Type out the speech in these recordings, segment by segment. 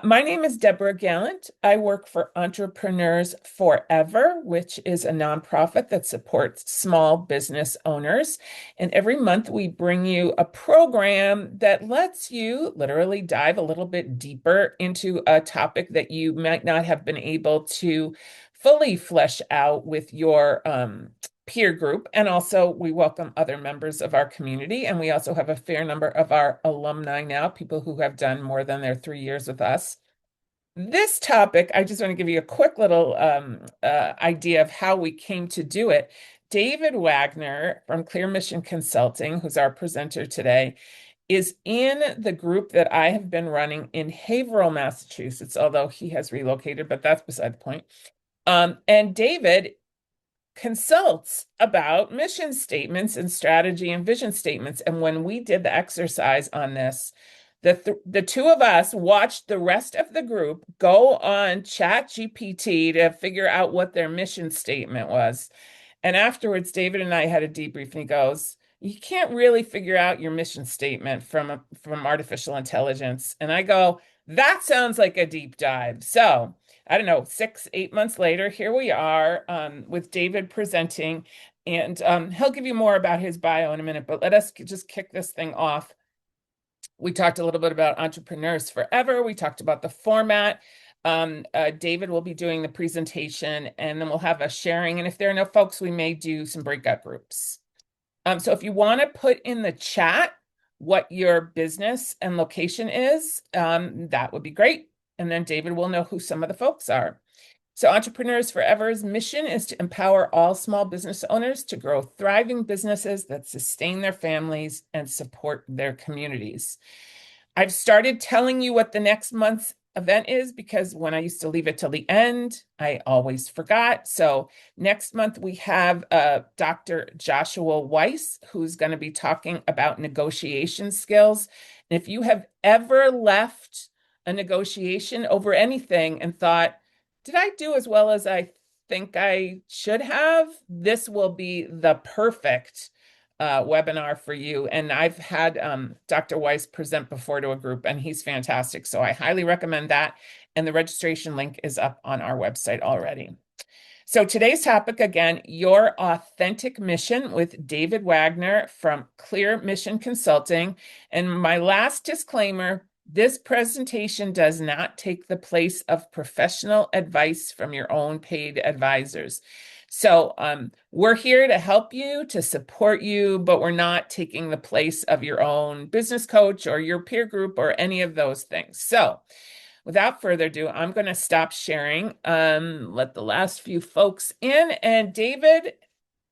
My name is Deborah Gallant. I work for Entrepreneurs Forever, which is a nonprofit that supports small business owners. And every month we bring you a program that lets you literally dive a little bit deeper into a topic that you might not have been able to fully flesh out with your peer group. And also, we welcome other members of our community. And we also have a fair number of our alumni now, people who have done more than their 3 years with us. This topic, I just want to give you a quick little idea of how we came to do it. David Wagner from Clear Mission Consulting, who's our presenter today, is in the group that I have been running in Haverhill, Massachusetts, although he has relocated, but that's beside the point. And David consults about mission statements and strategy and vision statements. And when we did the exercise on this, the two of us watched the rest of the group go on ChatGPT to figure out what their mission statement was. And afterwards, David and I had a debrief, and he goes, "You can't really figure out your mission statement from artificial intelligence." And I go, "That sounds like a deep dive." So I don't know, 6, 8 months later, here we are with David presenting, and he'll give you more about his bio in a minute, but let us just kick this thing off. We talked a little bit about Entrepreneurs Forever. We talked about the format. David will be doing the presentation, and then we'll have a sharing. And if there are no folks, we may do some breakout groups. So if you want to put in the chat what your business and location is, that would be great. And then David will know who some of the folks are. So Entrepreneurs Forever's mission is to empower all small business owners to grow thriving businesses that sustain their families and support their communities. I've started telling you what the next month's event is because when I used to leave it till the end, I always forgot. So next month we have Dr. Joshua Weiss, who's going to be talking about negotiation skills. And if you have ever left a negotiation over anything and thought, did I do as well as I think I should have? This will be the perfect webinar for you. And I've had Dr. Weiss present before to a group, and he's fantastic. So I highly recommend that. And the registration link is up on our website already. So today's topic, again, your authentic mission with David Wagner from Clear Mission Consulting. And my last disclaimer, this presentation does not take the place of professional advice from your own paid advisors. So we're here to help you, to support you, but we're not taking the place of your own business coach or your peer group or any of those things. So without further ado, I'm going to stop sharing, let the last few folks in. And David,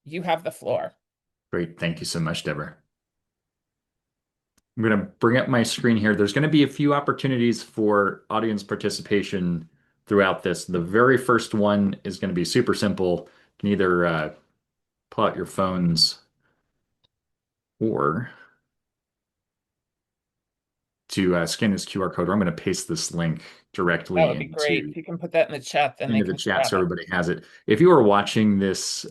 you have the floor. Great. Thank you so much, Deborah. I'm going to bring up my screen here. There's going to be a few opportunities for audience participation throughout this. The very first one is going to be super simple. You can either pull out your phones or to scan this QR code, or I'm going to paste this link That directly would be great. into If you can put that in the chat, then they the can chat grab so it. everybody has it. If you are watching this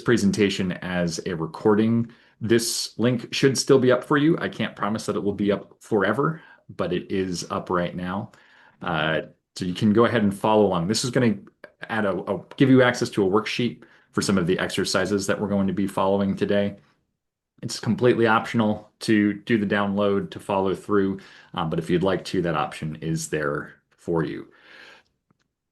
presentation as a recording, this link should still be up for you. I can't promise that it will be up forever, but it is up right now. So you can go ahead and follow along. This is going to give you access to a worksheet for some of the exercises that we're going to be following today. It's completely optional to do the download to follow through, but if you'd like to, that option is there for you.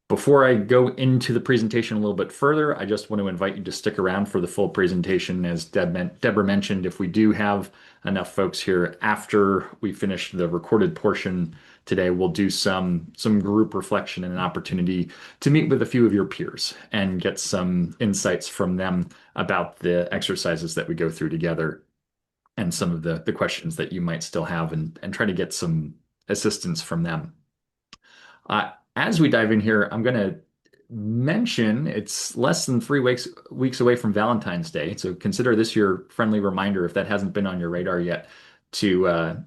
Before I go into the presentation a little bit further, I just want to invite you to stick around for the full presentation. As Deborah mentioned, if we do have enough folks here after we finish the recorded portion today, we'll do some group reflection and an opportunity to meet with a few of your peers and get some insights from them about the exercises that we go through together and some of the questions that you might still have and try to get some assistance from them. As we dive in here, I'm going to mention it's less than 3 weeks away from Valentine's Day. So consider this your friendly reminder, if that hasn't been on your radar yet, to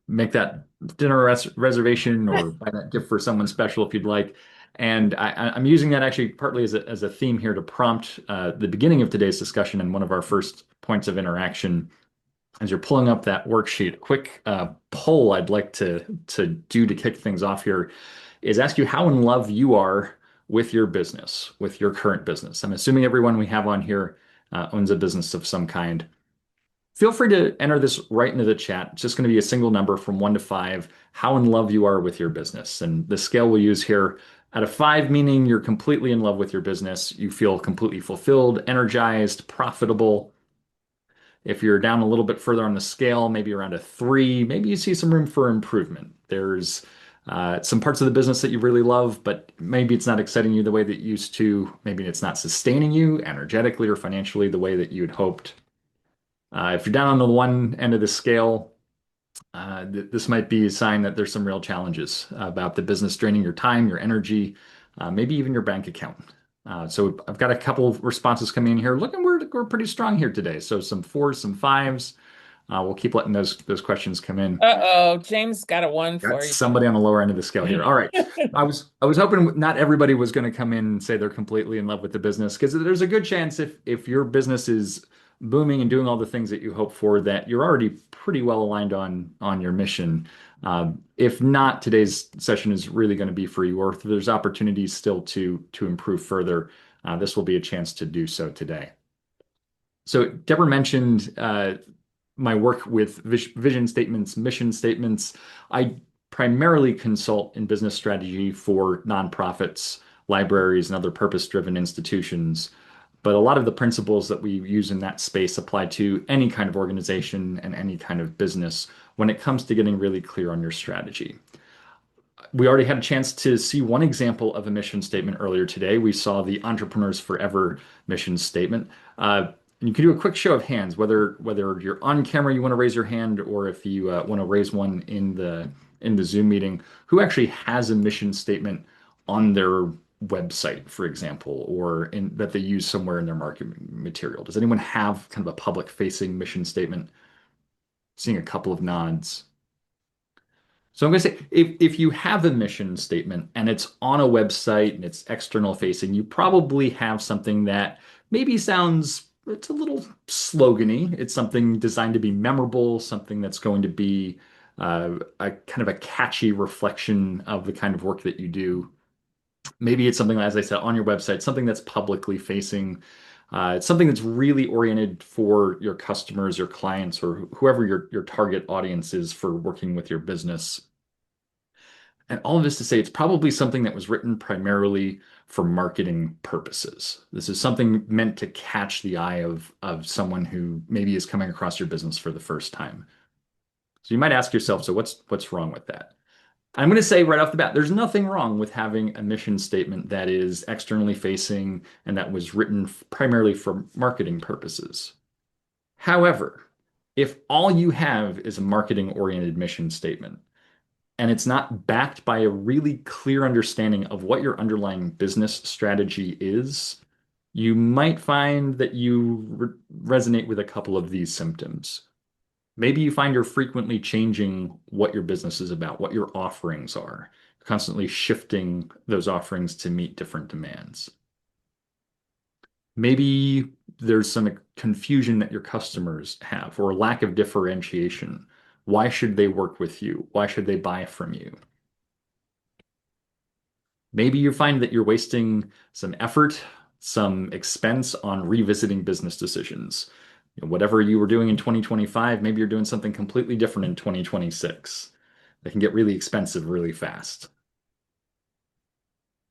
make that dinner reservation or buy that gift for someone special if you'd like. And I'm using that actually partly as a theme here to prompt the beginning of today's discussion and one of our first points of interaction as you're pulling up that worksheet, a quick poll I'd like to do to kick things off here is ask you how in love you are with your business, with your current business. I'm assuming everyone we have on here owns a business of some kind. Feel free to enter this right into the chat. It's just going to be a single number from 1 to 5, how in love you are with your business. And the scale we'll use here out of 5, meaning you're completely in love with your business, you feel completely fulfilled, energized, profitable. If you're down a little bit further on the scale, maybe around a 3, maybe you see some room for improvement. There's some parts of the business that you really love, but maybe it's not exciting you the way that it used to. Maybe it's not sustaining you energetically or financially the way that you had hoped. If you're down on the one end of the scale, this might be a sign that there's some real challenges about the business draining your time, your energy, maybe even your bank account. So I've got a couple of responses coming in here. Looking, we're pretty strong here today. So some 4s, some 5s. We'll keep letting those questions come in. Uh-oh, James got a one Got for you. somebody on the lower end of the scale here. All right. I was hoping not everybody was going to come in and say they're completely in love with the business because there's a good chance if your business is booming and doing all the things that you hope for that you're already pretty well aligned on your mission. If not, today's session is really going to be for you, or if there's opportunities still to improve further, this will be a chance to do so today. So Deborah mentioned my work with vision statements, mission statements. I primarily consult in business strategy for nonprofits, libraries, and other purpose-driven institutions. But a lot of the principles that we use in that space apply to any kind of organization and any kind of business when it comes to getting really clear on your strategy. We already had a chance to see one example of a mission statement earlier today. We saw the Entrepreneurs Forever mission statement. And you can do a quick show of hands, whether you're on camera, you want to raise your hand, or if you want to raise one in the Zoom meeting, who actually has a mission statement on their website, for example, or in that they use somewhere in their marketing material. Does anyone have kind of a public-facing mission statement? Seeing a couple of nods. So I'm going to say if you have a mission statement and it's on a website and it's external facing, you probably have something that maybe sounds it's a little slogany. It's something designed to be memorable, something that's going to be a kind of a catchy reflection of the kind of work that you do. Maybe it's something, as I said, on your website, something that's publicly facing. It's something that's really oriented for your customers, your clients, or whoever your target audience is for working with your business. And all of this to say, it's probably something that was written primarily for marketing purposes. This is something meant to catch the eye of someone who maybe is coming across your business for the first time. So you might ask yourself, so what's wrong with that? I'm going to say right off the bat, there's nothing wrong with having a mission statement that is externally facing and that was written primarily for marketing purposes. However, if all you have is a marketing-oriented mission statement, and it's not backed by a really clear understanding of what your underlying business strategy is, you might find that you resonate with a couple of these symptoms. Maybe you find you're frequently changing what your business is about, what your offerings are, constantly shifting those offerings to meet different demands. Maybe there's some confusion that your customers have or lack of differentiation. Why should they work with you? Why should they buy from you? Maybe you find that you're wasting some effort, some expense on revisiting business decisions. Whatever you were doing in 2025, maybe you're doing something completely different in 2026. That can get really expensive really fast.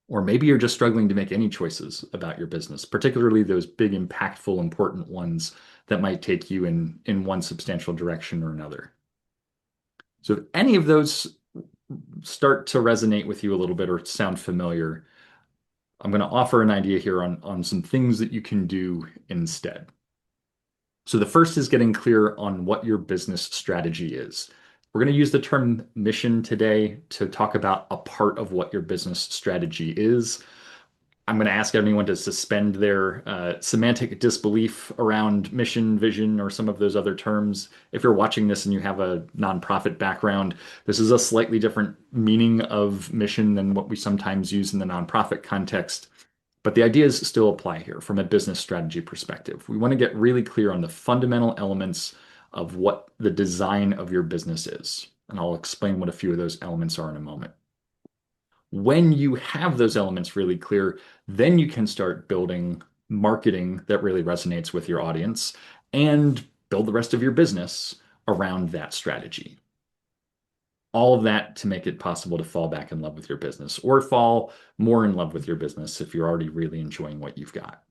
Or maybe you're just struggling to make any choices about your business, particularly those big, impactful, important ones that might take you in one substantial direction or another. So if any of those start to resonate with you a little bit or sound familiar, I'm going to offer an idea here on some things that you can do instead. So the first is getting clear on what your business strategy is. We're going to use the term mission today to talk about a part of what your business strategy is. I'm going to ask everyone to suspend their semantic disbelief around mission, vision, or some of those other terms. If you're watching this and you have a nonprofit background, this is a slightly different meaning of mission than what we sometimes use in the nonprofit context. But the ideas still apply here from a business strategy perspective. We want to get really clear on the fundamental elements of what the design of your business is. And I'll explain what a few of those elements are in a moment. When you have those elements really clear, then you can start building marketing that really resonates with your audience and build the rest of your business around that strategy. All of that to make it possible to fall back in love with your business or fall more in love with your business if you're already really enjoying what you've got.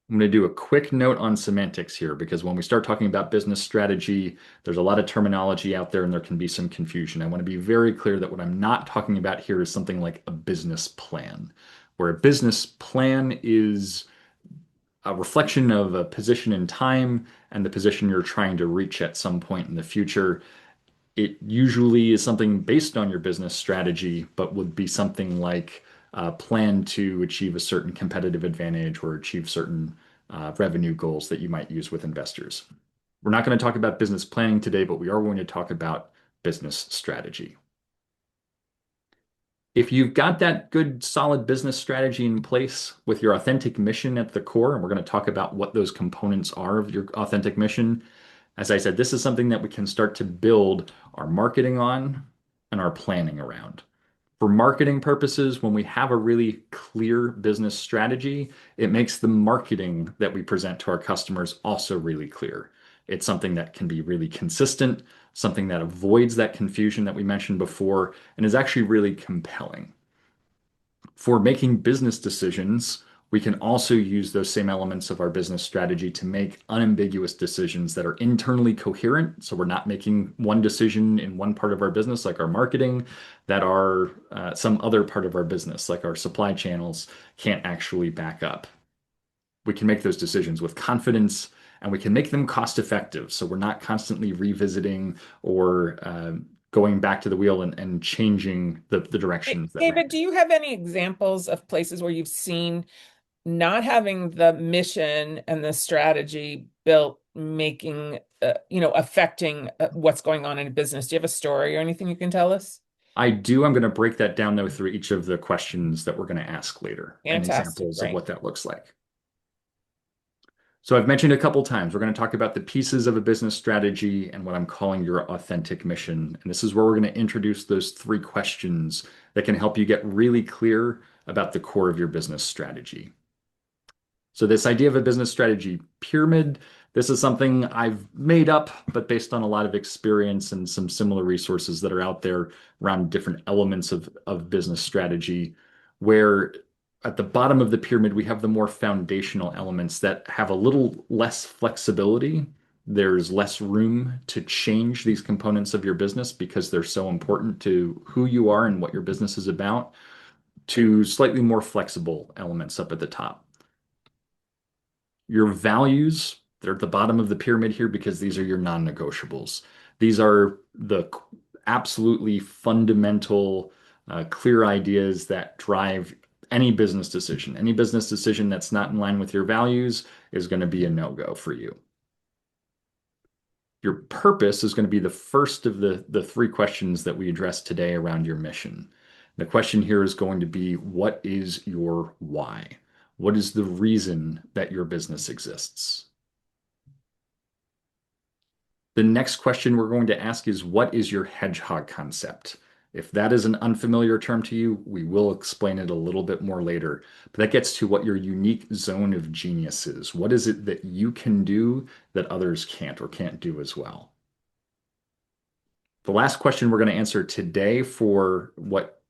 I'm going to do a quick note on semantics here because when we start talking about business strategy, there's a lot of terminology out there and there can be some confusion. I want to be very clear that what I'm not talking about here is something like a business plan, where a business plan is a reflection of a position in time and the position you're trying to reach at some point in the future. It usually is something based on your business strategy, but would be something like a plan to achieve a certain competitive advantage or achieve certain revenue goals that you might use with investors. We're not going to talk about business planning today, but we are going to talk about business strategy. If you've got that good, solid business strategy in place with your authentic mission at the core, and we're going to talk about what those components are of your authentic mission, as I said, this is something that we can start to build our marketing on and our planning around. For marketing purposes, when we have a really clear business strategy, it makes the marketing that we present to our customers also really clear. It's something that can be really consistent, something that avoids that confusion that we mentioned before, and is actually really compelling. For making business decisions, we can also use those same elements of our business strategy to make unambiguous decisions that are internally coherent. So we're not making one decision in one part of our business, like our marketing, that are some other part of our business, like our supply channels, can't actually back up. We can make those decisions with confidence and we can make them cost effective. So we're not constantly revisiting or going back to the wheel and changing the directions that we're David, do you have any examples of places where you've seen not having the mission and the strategy built making affecting what's going on in a business? Do you have a story or anything you can tell us? I do. I'm going to break that down though through each of the questions that we're going to ask later and Fantastic, examples of great. what that looks like. So I've mentioned a couple times, we're going to talk about the pieces of a business strategy and what I'm calling your authentic mission. And this is where we're going to introduce those three questions that can help you get really clear about the core of your business strategy. So this idea of a business strategy pyramid, this is something I've made up, but based on a lot of experience and some similar resources that are out there around different elements of business strategy, where at the bottom of the pyramid, we have the more foundational elements that have a little less flexibility. There's less room to change these components of your business because they're so important to who you are and what your business is about, to slightly more flexible elements up at the top. Your values, they're at the bottom of the pyramid here because these are your non-negotiables. These are the absolutely fundamental, clear ideas that drive any business decision. Any business decision that's not in line with your values is going to be a no-go for you. Your purpose is going to be the first of the three questions that we address today around your mission. The question here is going to be, what is your why? What is the reason that your business exists? The next question we're going to ask is, what is your hedgehog concept? If that is an unfamiliar term to you, we will explain it a little bit more later. But that gets to what your unique zone of genius is. What is it that you can do that others can't or can't do as well? The last question we're going to answer today for what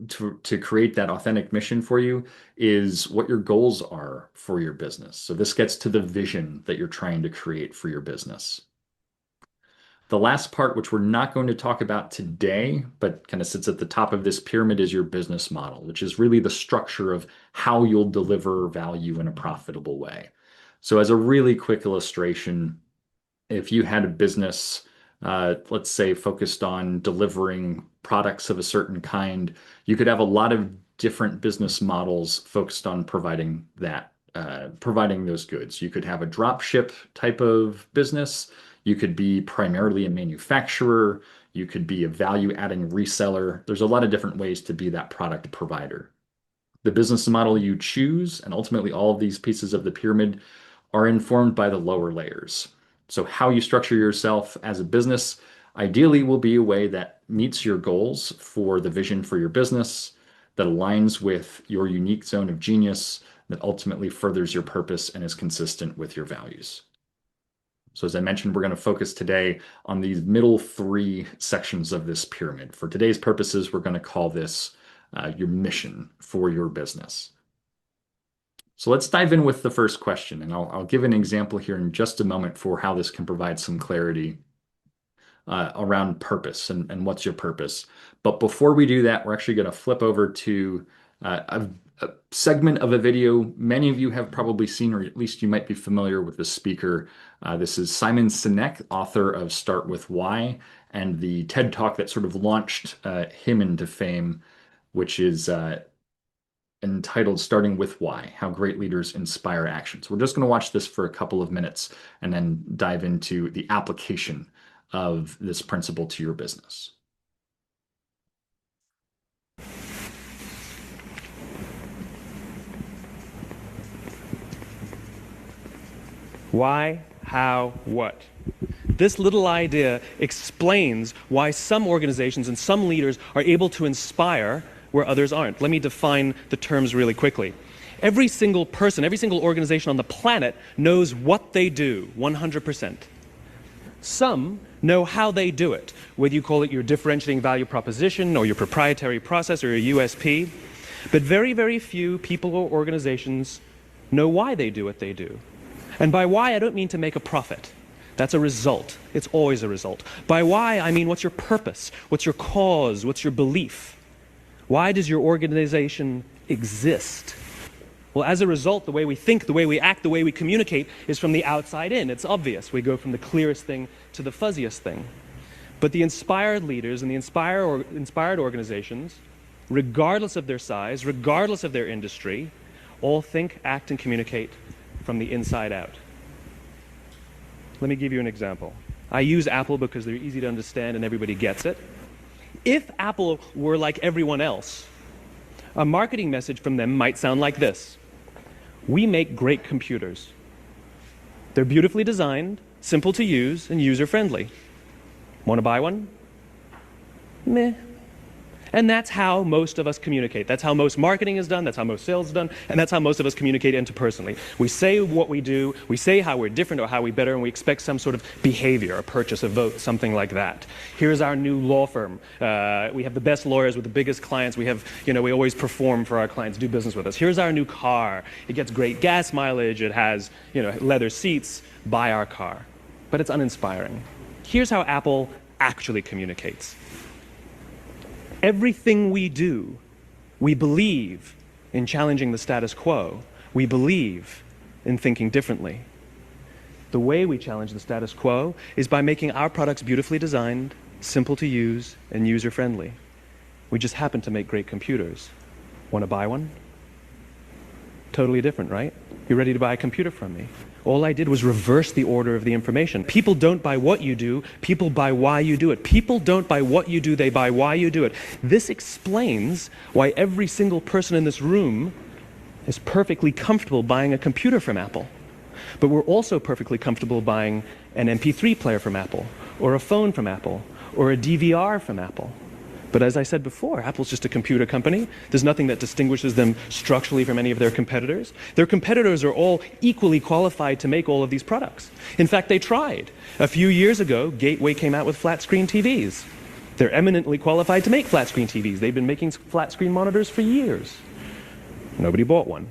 to create that authentic mission for you is what your goals are for your business. So this gets to the vision that you're trying to create for your business. The last part, which we're not going to talk about today, but kind of sits at the top of this pyramid, is your business model, which is really the structure of how you'll deliver value in a profitable way. So as a really quick illustration, if you had a business, let's say focused on delivering products of a certain kind, you could have a lot of different business models focused on providing those goods. You could have a drop ship type of business. You could be primarily a manufacturer. You could be a value-adding reseller. There's a lot of different ways to be that product provider. The business model you choose, and ultimately all of these pieces of the pyramid, are informed by the lower layers. So how you structure yourself as a business ideally will be a way that meets your goals for the vision for your business, that aligns with your unique zone of genius, that ultimately furthers your purpose and is consistent with your values. So as I mentioned, we're going to focus today on these middle three sections of this pyramid. For today's purposes, we're going to call this your mission for your business. So let's dive in with the first question, and I'll give an example here in just a moment for how this can provide some clarity around purpose and what's your purpose. But before we do that, we're actually going to flip over to a segment of a video many of you have probably seen, or at least you might be familiar with the speaker. This is Simon Sinek, author of Start With Why, and the TED Talk that sort of launched him into fame, which is entitled Starting With Why, How Great Leaders Inspire Action. So we're just going to watch this for a couple of minutes and then dive into the application of this principle to your business. Why, how, what? This little idea explains why some organizations and some leaders are able to inspire where others aren't. Let me define the terms really quickly. Every single person, every single organization on the planet knows what they do 100%. Some know how they do it, whether you call it your differentiating value proposition or your proprietary process or your USP. But very, very few people or organizations know why they do what they do. And by why, I don't mean to make a profit. That's a result. It's always a result. By why, I mean what's your purpose? What's your cause? What's your belief? Why does your organization exist? Well, as a result, the way we think, the way we act, the way we communicate is from the outside in. It's obvious. We go from the clearest thing to the fuzziest thing. But the inspired leaders and the inspired organizations, regardless of their size, regardless of their industry, all think, act, and communicate from the inside out. Let me give you an example. I use Apple because they're easy to understand and everybody gets it. If Apple were like everyone else, a marketing message from them might sound like this. We make great computers. They're beautifully designed, simple to use, and user-friendly. Want to buy one? Meh. And that's how most of us communicate. That's how most marketing is done, that's how most sales is done, and that's how most of us communicate interpersonally. We say what we do, we say how we're different or how we're better, and we expect some sort of behavior, a purchase, a vote, something like that. Here's our new law firm. We have the best lawyers with the biggest clients. We have, we always perform for our clients, do business with us. Here's our new car. It gets great gas mileage. It has, leather seats. Buy our car. But it's uninspiring. Here's how Apple actually communicates. Everything we do, we believe in challenging the status quo. We believe in thinking differently. The way we challenge the status quo is by making our products beautifully designed, simple to use, and user-friendly. We just happen to make great computers. Want to buy one? Totally different, right? You're ready to buy a computer from me. All I did was reverse the order of the information. People don't buy what you do, people buy why you do it. People don't buy what you do, they buy why you do it. This explains why every single person in this room is perfectly comfortable buying a computer from Apple. But we're also perfectly comfortable buying an MP3 player from Apple, or a phone from Apple, or a DVR from Apple. But as I said before, Apple's just a computer company. There's nothing that distinguishes them structurally from any of their competitors. Their competitors are all equally qualified to make all of these products. In fact, they tried. A few years ago, Gateway came out with flat-screen TVs. They're eminently qualified to make flat-screen TVs. They've been making flat-screen monitors for years. Nobody bought one.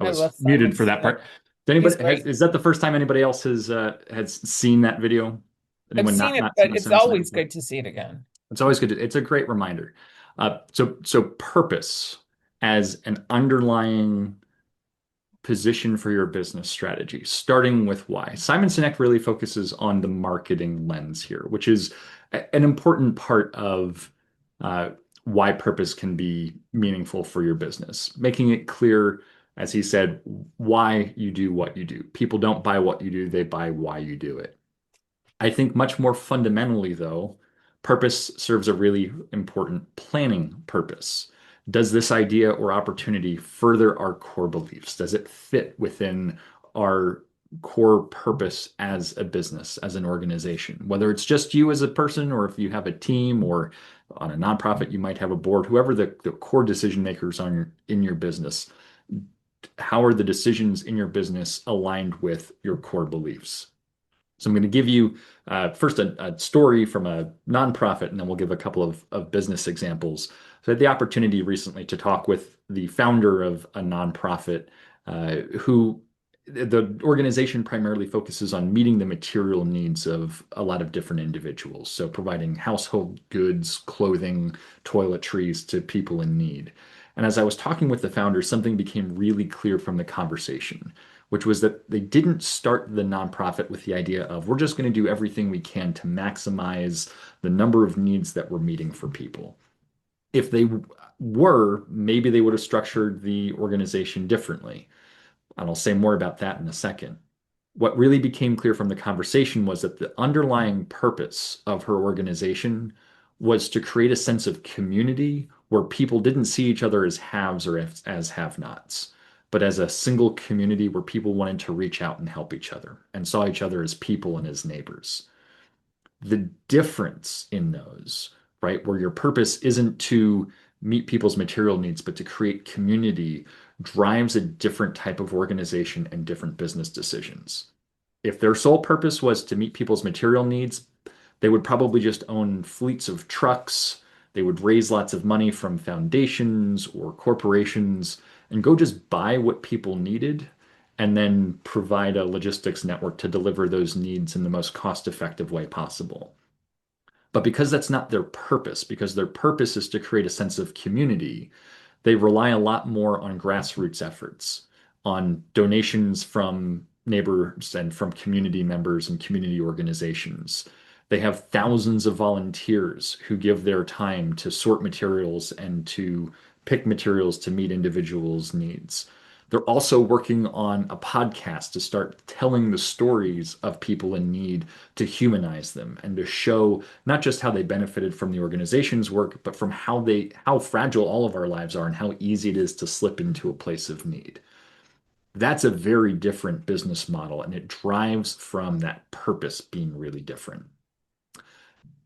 I I was love Simon muted for that Sinek. part. He's great. Is that the first time anybody else has seen that video? I've Anyone seen it, not seen but a it's Simon Sinek always before? good to see it again. It's always good. It's a great reminder. So purpose as an underlying position for your business strategy, starting with why. Simon Sinek really focuses on the marketing lens here, which is an important part of uh, why purpose can be meaningful for your business, making it clear, as he said, why you do what you do. People don't buy what you do, they buy why you do it. I think much more fundamentally, though, Purpose serves a really important planning purpose. Does this idea or opportunity further our core beliefs? Does it fit within our core purpose as a business, as an organization? Whether it's just you as a person, or if you have a team, or on a nonprofit, you might have a board, whoever the core decision makers on in your business, how are the decisions in your business aligned with your core beliefs? So I'm going to give you first a story from a nonprofit, and then we'll give a couple of business examples. So I had the opportunity recently to talk with the founder of a nonprofit who the organization primarily focuses on meeting the material needs of a lot of different individuals. So providing household goods, clothing, toiletries to people in need. And as I was talking with the founder, something became really clear from the conversation, which was that they didn't start the nonprofit with the idea of we're just going to do everything we can to maximize the number of needs that we're meeting for people. If they were, maybe they would have structured the organization differently. And I'll say more about that in a second. What really became clear from the conversation was that the underlying purpose of her organization was to create a sense of community where people didn't see each other as haves or as have-nots, but as a single community where people wanted to reach out and help each other and saw each other as people and as neighbors. The difference in those, right, where your purpose isn't to meet people's material needs, but to create community, drives a different type of organization and different business decisions. If their sole purpose was to meet people's material needs, they would probably just own fleets of trucks. They would raise lots of money from foundations or corporations and go just buy what people needed and then provide a logistics network to deliver those needs in the most cost-effective way possible. But because that's not their purpose, because their purpose is to create a sense of community, they rely a lot more on grassroots efforts, on donations from neighbors and from community members and community organizations. They have thousands of volunteers who give their time to sort materials and to pick materials to meet individuals' needs. They're also working on a podcast to start telling the stories of people in need to humanize them and to show not just how they benefited from the organization's work, but from how fragile all of our lives are and how easy it is to slip into a place of need. That's a very different business model, and it drives from that purpose being really different.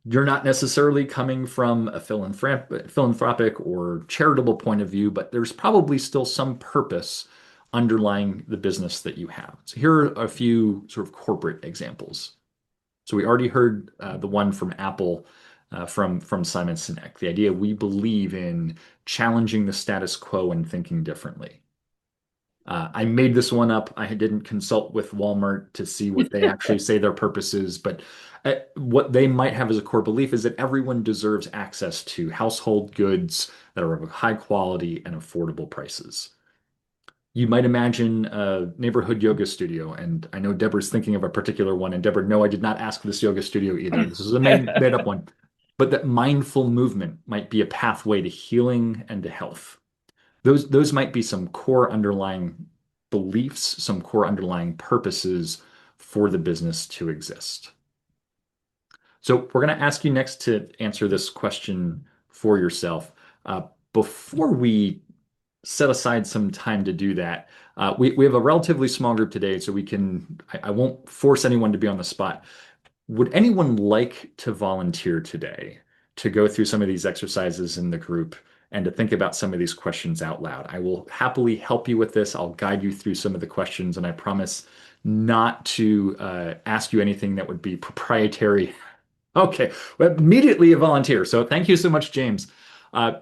You're not necessarily coming from a philanthropic or charitable point of view, but there's probably still some purpose underlying the business that you have. So here are a few sort of corporate examples. So we already heard the one from Apple, from Simon Sinek, the idea we believe in challenging the status quo and thinking differently. I made this one up. I didn't consult with Walmart to see what they actually say their purpose is, but what they might have as a core belief is that everyone deserves access to household goods that are of high quality and affordable prices. You might imagine a neighborhood yoga studio, and I know Deborah's thinking of a particular one. And Deborah, no, I did not ask this yoga studio either. This is a made up one. But that mindful movement might be a pathway to healing and to health. Those might be some core underlying beliefs, some core underlying purposes for the business to exist. So we're going to ask you next to answer this question for yourself. Before we set aside some time to do that, we have a relatively small group today, so I won't force anyone to be on the spot. Would anyone like to volunteer today to go through some of these exercises in the group and to think about some of these questions out loud? I will happily help you with this. I'll guide you through some of the questions, and I promise not to ask you anything that would be proprietary. Okay, well, immediately a volunteer. So thank you so much, James. We're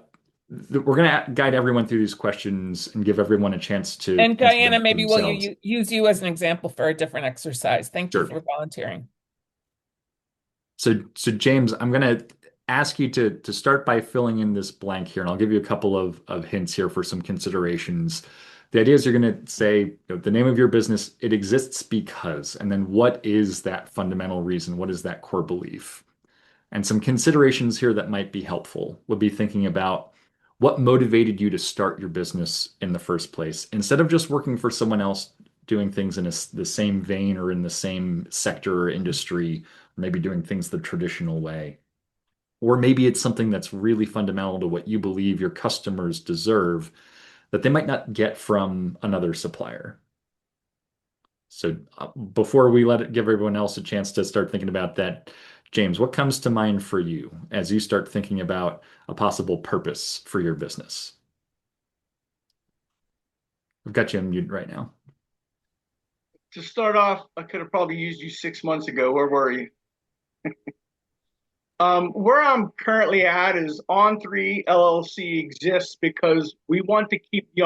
going to guide everyone through these questions and give everyone a chance to And answer Diana, them for maybe will themselves. use you as an example for a different exercise? Thank you Sure. for volunteering. So James, I'm going to ask you to start by filling in this blank here, and I'll give you a couple of hints here for some considerations. The idea is you're going to say, the name of your business, it exists because, and then what is that fundamental reason? What is that core belief? And some considerations here that might be helpful would be thinking about what motivated you to start your business in the first place. Instead of just working for someone else doing things in the same vein or in the same sector or industry, maybe doing things the traditional way. Or maybe it's something that's really fundamental to what you believe your customers deserve that they might not get from another supplier. So before we let it give everyone else a chance to start thinking about that, James, what comes to mind for you as you start thinking about a possible purpose for your business? I've got you on mute right now. To start off, I could have probably used you 6 months ago. Where were you? Where I'm currently at is On3 LLC exists because we want to keep the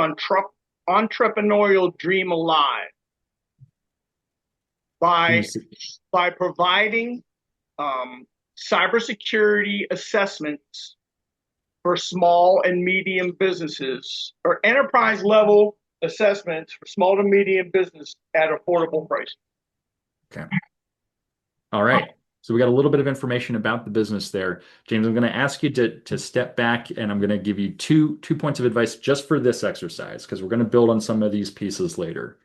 entrepreneurial dream alive Can you by see? by providing cybersecurity assessments for small and medium businesses or enterprise level assessments for small to medium business at affordable price. Okay. All right. So we got a little bit of information about the business there. James, I'm going to ask you to step back and I'm going to give you two points of advice just for this exercise because we're going to build on some of these pieces later.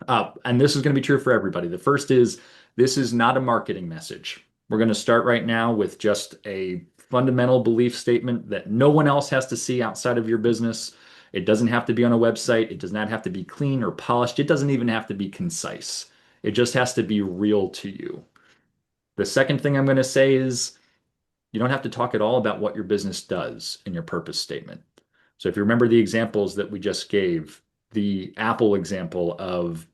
And this is going to be true for everybody. The first is this is not a marketing message. We're going to start right now with just a fundamental belief statement that no one else has to see outside of your business. It doesn't have to be on a website. It does not have to be clean or polished. It doesn't even have to be concise. It just has to be real to you. The second thing I'm going to say is you don't have to talk at all about what your business does in your purpose statement. So if you remember the examples that we just gave, the Apple example of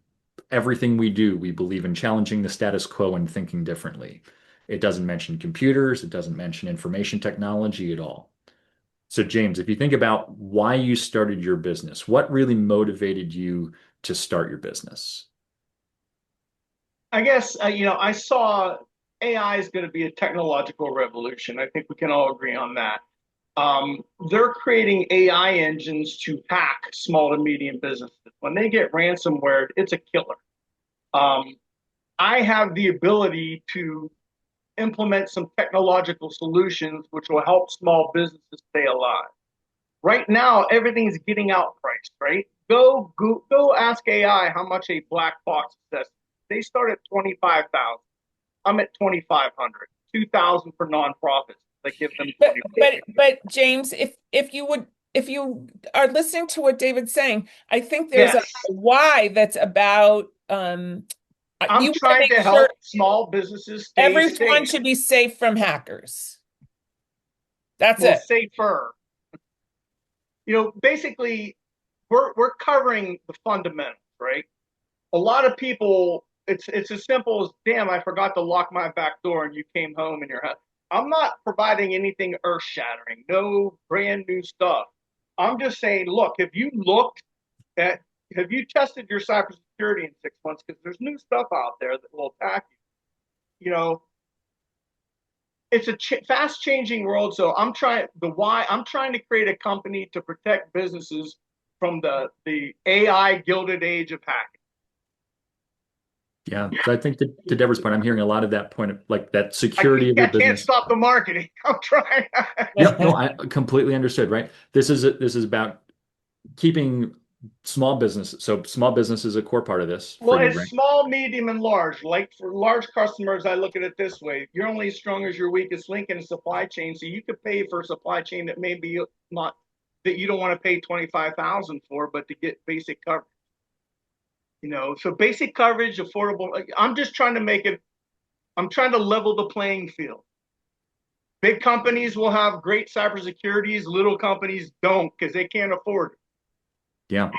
everything we do, we believe in challenging the status quo and thinking differently. It doesn't mention computers, it doesn't mention information technology at all. So, James, if you think about why you started your business, what really motivated you to start your business? I guess I saw AI is going to be a technological revolution. I think we can all agree on that. They're creating AI engines to hack small to medium businesses. When they get ransomware, it's a killer. Um, I have the ability to implement some technological solutions which will help small businesses stay alive. Right now, everything's getting outpriced, right? Go ask AI how much a black box assessment. They start at 25,000. I'm at 2,500, 2,000 for nonprofits. They give them But 20. but James, if you are listening to what David's saying, I think there's a Yes, why that's about I'm you want to trying make to sure help small businesses stay everyone safe. should be safe from hackers. That's Well, it. safer. Basically, we're covering the fundamentals, right? A lot of people, it's as simple as, damn, I forgot to lock my back door and you came home in your house. I'm not providing anything earth shattering, no brand new stuff. I'm just saying, look, at have you tested your cybersecurity in 6 months? Because there's new stuff out there that will attack you. It's a fast changing world. So I'm trying to create a company to protect businesses from the AI gilded age of hacking. Yeah. So I think to Deborah's point, I'm hearing a lot of that point of like that I, security of I your can't business. stop the marketing. I'm trying. Yep. No, I completely understood, right? This is about keeping small business. So small business is a core part of this for Well, you, it's right? small, medium, and large. Like for large customers, I look at it this way: you're only as strong as your weakest link in a supply chain. So you could pay for a supply chain that maybe not that you don't want to pay 25,000 for, but to get basic coverage. So basic coverage, affordable. I'm just trying to make it. I'm trying to level the playing field. Big companies will have great cybersecurities. Little companies don't because they can't afford it. Yeah.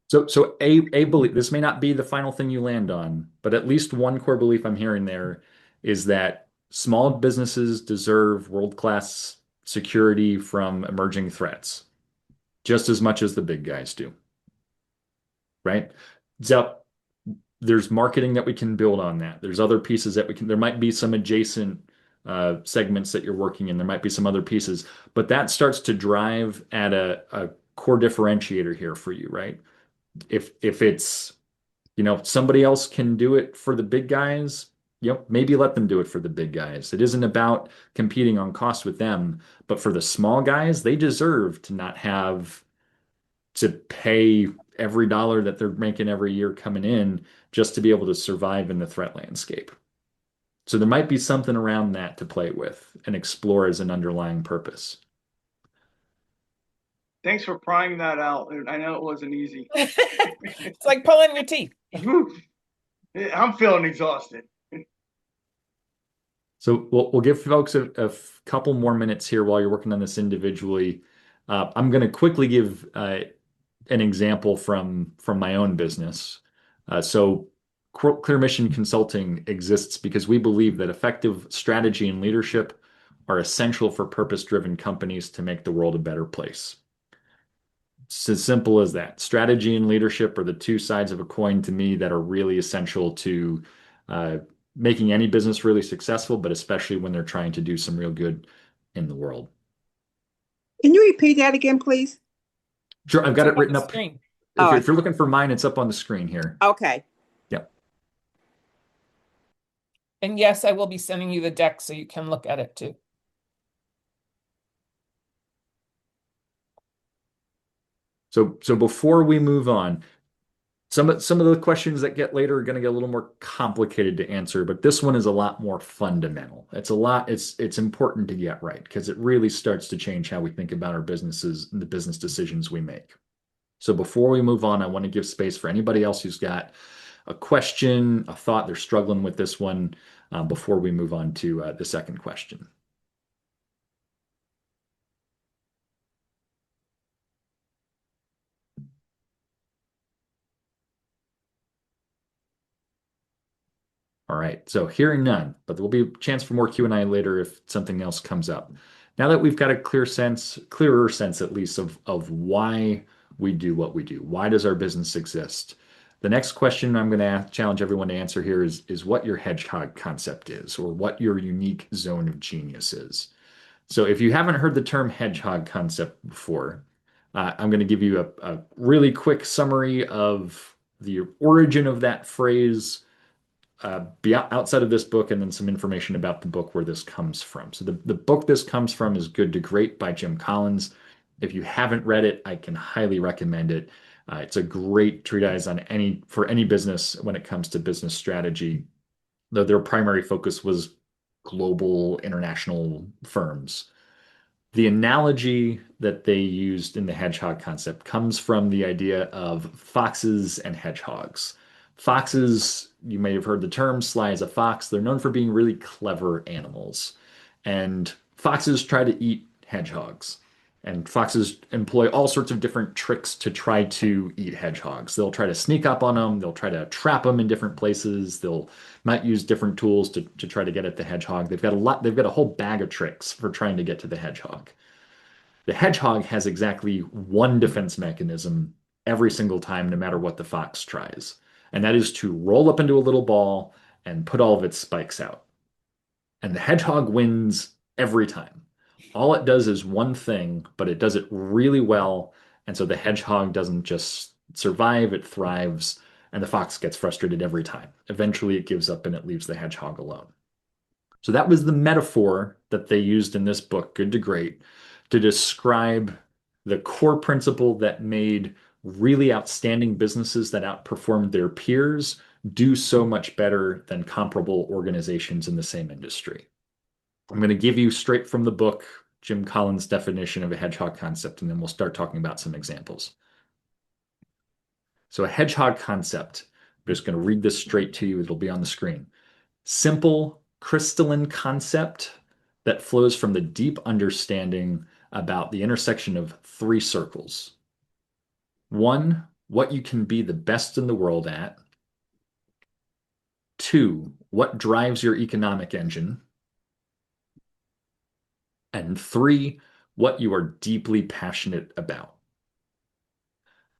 So a belief, this may not be the final thing you land on, but at least one core belief I'm hearing there is that small businesses deserve world-class security from emerging threats just as much as the big guys do, right? So there's marketing that we can build on that. There's other pieces that we can, there might be some adjacent segments that you're working in. There might be some other pieces, but that starts to drive at a core differentiator here for you, right? If it's somebody else can do it for the big guys, maybe let them do it for the big guys. It isn't about competing on cost with them, but for the small guys, they deserve to not have to pay every dollar that they're making every year coming in just to be able to survive in the threat landscape. So there might be something around that to play with and explore as an underlying purpose. Thanks for prying that out. I know it wasn't easy. It's like pulling your teeth. I'm feeling exhausted. So we'll give folks a couple more minutes here while you're working on this individually. I'm going to quickly give an example from my own business. So Clear Mission Consulting exists because we believe that effective strategy and leadership are essential for purpose-driven companies to make the world a better place. It's as simple as that. Strategy and leadership are the two sides of a coin to me that are really essential to uh, making any business really successful, but especially when they're trying to do some real good in the world. Can you repeat that again, please? Sure, I've It's got up it on written the up. screen. Oh, If you're looking for mine, it's up on the screen here. okay. Yep. And yes, I will be sending you the deck so you can look at it too. So before we move on, some of the questions that get later are going to get a little more complicated to answer, but this one is a lot more fundamental. It's important to get right because it really starts to change how we think about our businesses and the business decisions we make. So before we move on, I want to give space for anybody else who's got a question, a thought, they're struggling with this one before we move on to the second question. All right, so hearing none, but there will be a chance for more Q&A later if something else comes up. Now that we've got a clearer sense at least of why we do what we do, why does our business exist? The next question I'm going to challenge everyone to answer here is what your hedgehog concept is, or what your unique zone of genius is. So if you haven't heard the term hedgehog concept before, I'm going to give you a really quick summary of the origin of that phrase be outside of this book, and then some information about the book where this comes from. So the book this comes from is Good to Great by Jim Collins. If you haven't read it, I can highly recommend it. It's a great treatise on for any business when it comes to business strategy, though their primary focus was global international firms. The analogy that they used in the hedgehog concept comes from the idea of foxes and hedgehogs. Foxes, you may have heard the term sly as a fox. They're known for being really clever animals. And foxes try to eat hedgehogs. And foxes employ all sorts of different tricks to try to eat hedgehogs. They'll try to sneak up on them. They'll try to trap them in different places. They'll might use different tools to try to get at the hedgehog. They've got a whole bag of tricks for trying to get to the hedgehog. The hedgehog has exactly one defense mechanism every single time, no matter what the fox tries, and that is to roll up into a little ball and put all of its spikes out. And the hedgehog wins every time. All it does is one thing, but it does it really well. And so the hedgehog doesn't just survive, it thrives, and the fox gets frustrated every time. Eventually, it gives up and it leaves the hedgehog alone. So that was the metaphor that they used in this book, Good to Great, to describe the core principle that made really outstanding businesses that outperformed their peers do so much better than comparable organizations in the same industry. I'm going to give you straight from the book Jim Collins' definition of a hedgehog concept, and then we'll start talking about some examples. So a hedgehog concept, I'm just going to read this straight to you. It'll be on the screen. Simple, crystalline concept that flows from the deep understanding about the intersection of three circles. One, what you can be the best in the world at. Two, what drives your economic engine. And three, what you are deeply passionate about.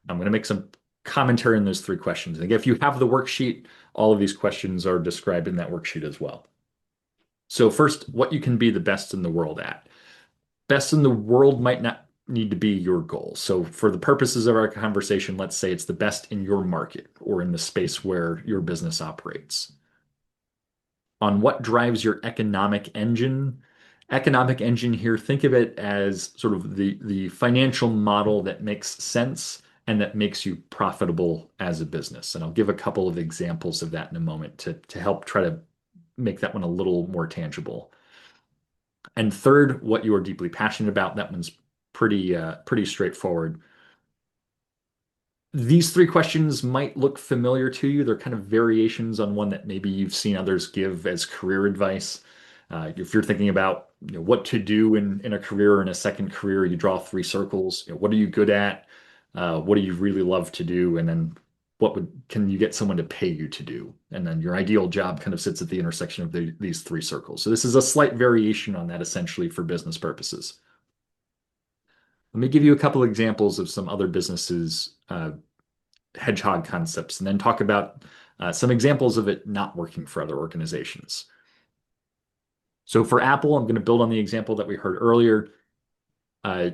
I'm going to make some commentary on those three questions. And if you have the worksheet, all of these questions are described in that worksheet as well. So first, what you can be the best in the world at. Best in the world might not need to be your goal. So for the purposes of our conversation, let's say it's the best in your market or in the space where your business operates. On what drives your economic engine? Economic engine here, think of it as sort of the financial model that makes sense and that makes you profitable as a business. And I'll give a couple of examples of that in a moment to help try to make that one a little more tangible. And third, what you are deeply passionate about. That one's pretty straightforward. These three questions might look familiar to you. They're kind of variations on one that maybe you've seen others give as career advice. If you're thinking about what to do in a career or in a second career, you draw three circles. What are you good at? What do you really love to do? And then can you get someone to pay you to do? And then your ideal job kind of sits at the intersection of these three circles. So this is a slight variation on that essentially for business purposes. Let me give you a couple examples of some other businesses hedgehog concepts and then talk about some examples of it not working for other organizations. So for Apple, I'm going to build on the example that we heard earlier. Uh,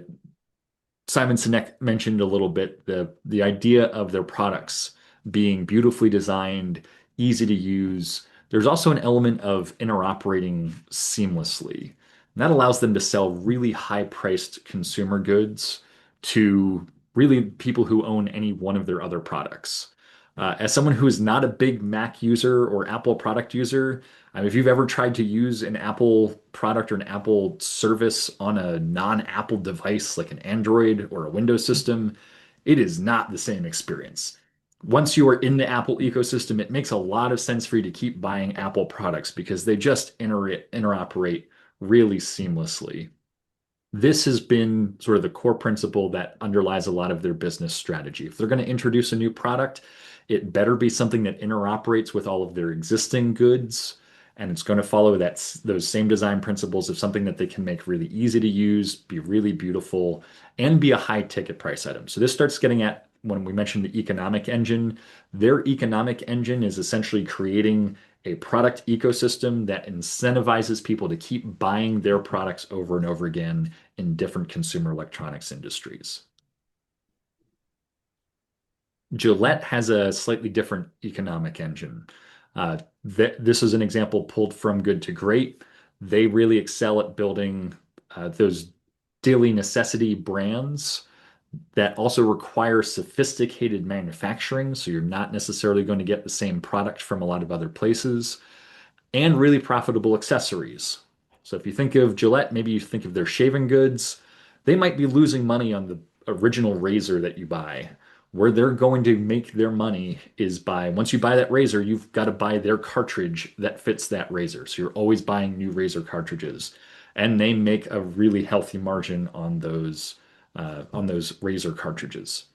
Simon Sinek mentioned a little bit the idea of their products being beautifully designed, easy to use. There's also an element of interoperating seamlessly. And that allows them to sell really high-priced consumer goods to really people who own any one of their other products. As someone who is not a big Mac user or Apple product user, if you've ever tried to use an Apple product or an Apple service on a non-Apple device like an Android or a Windows system, it is not the same experience. Once you are in the Apple ecosystem, it makes a lot of sense for you to keep buying Apple products because they just interoperate really seamlessly. This has been sort of the core principle that underlies a lot of their business strategy. If they're going to introduce a new product, it better be something that interoperates with all of their existing goods, and it's going to follow those same design principles of something that they can make really easy to use, be really beautiful, and be a high ticket price item. So this starts getting at when we mentioned the economic engine. Their economic engine is essentially creating a product ecosystem that incentivizes people to keep buying their products over and over again in different consumer electronics industries. Gillette has a slightly different economic engine. This is an example pulled from Good to Great. They really excel at building those daily necessity brands that also require sophisticated manufacturing. So you're not necessarily going to get the same product from a lot of other places, and really profitable accessories. So if you think of Gillette, maybe you think of their shaving goods, they might be losing money on the original razor that you buy. Where they're going to make their money is by once you buy that razor, you've got to buy their cartridge that fits that razor. So you're always buying new razor cartridges, and they make a really healthy margin on those razor cartridges.